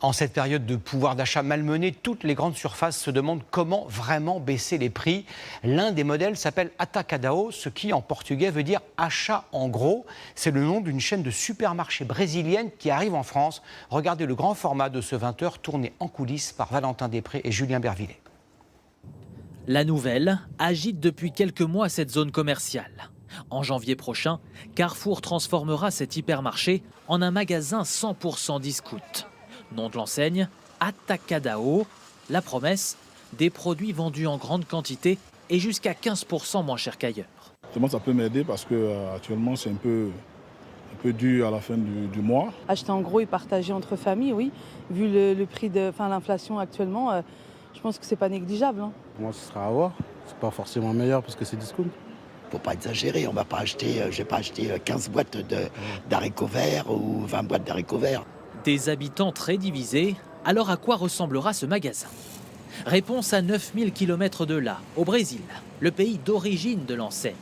En cette période de pouvoir d'achat malmené, toutes les grandes surfaces se demandent comment vraiment baisser les prix. L'un des modèles s'appelle Atacadão, ce qui en portugais veut dire achat en gros. C'est le nom d'une chaîne de supermarchés brésilienne qui arrive en France. Regardez le grand format de ce 20h tourné en coulisses par Valentin Després et Julien Bervillet. La nouvelle agite depuis quelques mois cette zone commerciale. En janvier prochain, Carrefour transformera cet hypermarché en un magasin 100% discount. Nom de l'enseigne, Atacadão. La promesse, des produits vendus en grande quantité et jusqu'à 15% moins cher qu'ailleurs. Moi, ça peut m'aider parce que actuellement c'est un peu dur à la fin du mois. Acheter en gros et partager entre familles, oui. Vu le prix l'inflation actuellement, je pense que c'est pas négligeable. Moi, ce sera à voir. C'est pas forcément meilleur parce que c'est discount. Faut pas exagérer, on va pas acheter, j'ai pas acheté 15 boîtes d'haricots verts ou 20 boîtes d'haricots verts. Des habitants très divisés, alors à quoi ressemblera ce magasin? Réponse à 9000 km de là, au Brésil, le pays d'origine de l'enseigne.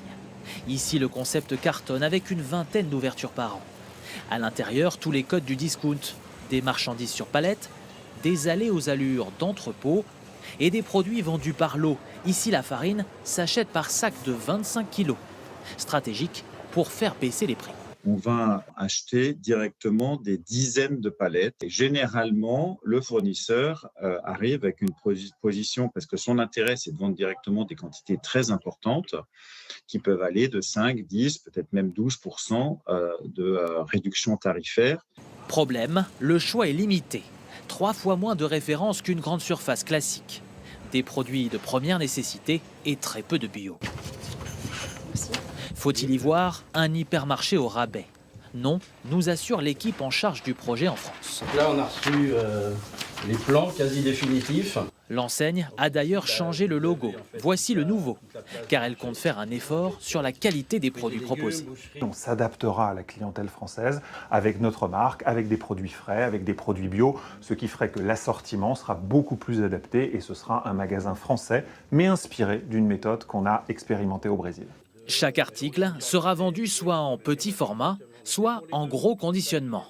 Ici, le concept cartonne avec une vingtaine d'ouvertures par an. À l'intérieur, tous les codes du discount, des marchandises sur palette, des allées aux allures d'entrepôt et des produits vendus par lot. Ici, la farine s'achète par sac de 25 kilos. Stratégique pour faire baisser les prix. On va acheter directement des dizaines de palettes. Et généralement, le fournisseur arrive avec une position, parce que son intérêt, c'est de vendre directement des quantités très importantes qui peuvent aller de 5, 10, peut-être même 12% de réduction tarifaire. Problème, le choix est limité. 3 fois moins de références qu'une grande surface classique. Des produits de première nécessité et très peu de bio. Faut-il y voir un hypermarché au rabais? Non, nous assure l'équipe en charge du projet en France. Là, on a reçu les plans quasi définitifs. L'enseigne a d'ailleurs changé le logo. Voici le nouveau, car elle compte faire un effort sur la qualité des produits proposés. On s'adaptera à la clientèle française avec notre marque, avec des produits frais, avec des produits bio, ce qui ferait que l'assortiment sera beaucoup plus adapté et ce sera un magasin français, mais inspiré d'une méthode qu'on a expérimentée au Brésil. Chaque article sera vendu soit en petit format, soit en gros conditionnement.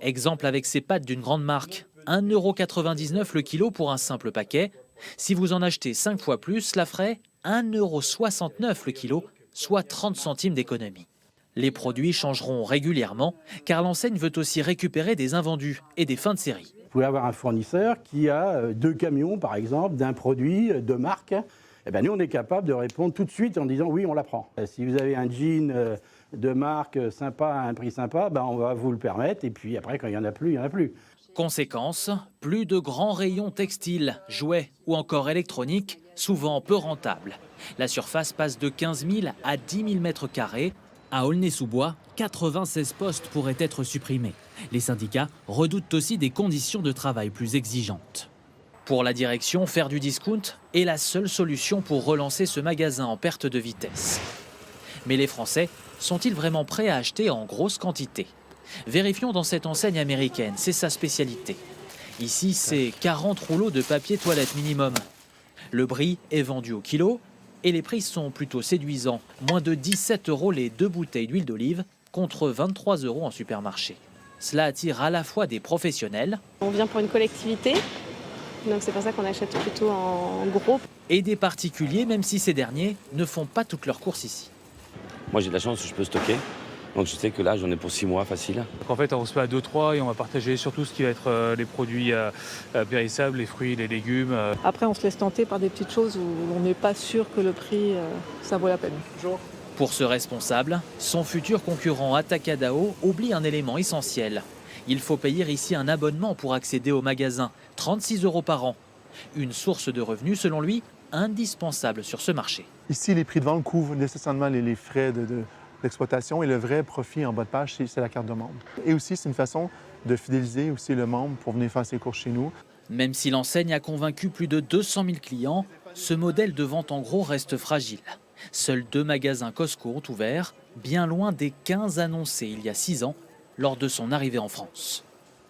Exemple avec ces pâtes d'une grande marque, 1,99 € le kilo pour un simple paquet. Si vous en achetez 5 fois plus, cela ferait 1,69 € le kilo, soit 30 centimes d'économie. Les produits changeront régulièrement, car l'enseigne veut aussi récupérer des invendus et des fins de série. Vous pouvez avoir un fournisseur qui a 2 camions, par exemple, d'un produit de marque. Eh bien, nous, on est capable de répondre tout de suite en disant oui, on la prend. Si vous avez un jean de marque sympa à un prix sympa, ben, on va vous le permettre. Et puis après, quand il n'y en a plus, il n'y en a plus. Conséquence, plus de grands rayons textiles, jouets ou encore électroniques, souvent peu rentables. La surface passe de 15 000 à 10 000 mètres carrés. À Aulnay-sous-Bois, 96 postes pourraient être supprimés. Les syndicats redoutent aussi des conditions de travail plus exigeantes. Pour la direction, faire du discount est la seule solution pour relancer ce magasin en perte de vitesse. Mais les Français sont-ils vraiment prêts à acheter en grosse quantité? Vérifions dans cette enseigne américaine, c'est sa spécialité. Ici, c'est 40 rouleaux de papier toilette minimum. Le brie est vendu au kilo et les prix sont plutôt séduisants. Moins de 17 € les 2 bouteilles d'huile d'olive contre 23 € en supermarché. Cela attire à la fois des professionnels. On vient pour une collectivité. Donc c'est pour ça qu'on achète plutôt en gros. Et des particuliers, même si ces derniers ne font pas toutes leurs courses ici. Moi j'ai de la chance, je peux stocker. Donc je sais que là j'en ai pour 6 mois facile. Donc en fait on se fait à 2-3 et on va partager surtout ce qui va être les produits périssables, les fruits, les légumes. Après, on se laisse tenter par des petites choses où on n'est pas sûr que le prix, ça vaut la peine. Pour ce responsable, son futur concurrent Atacadão oublie un élément essentiel. Il faut payer ici un abonnement pour accéder au magasin, 36 € par an. Une source de revenus, selon lui, indispensable sur ce marché. Ici, les prix de vente couvrent nécessairement les frais d'exploitation et le vrai profit en bas de page, c'est la carte de membre. Et aussi, c'est une façon de fidéliser aussi le membre pour venir faire ses courses chez nous. Même si l'enseigne a convaincu plus de 200 000 clients, ce modèle de vente en gros reste fragile. Seuls 2 magasins Costco ont ouvert, bien loin des 15 annoncés il y a 6 ans, lors de son arrivée en France.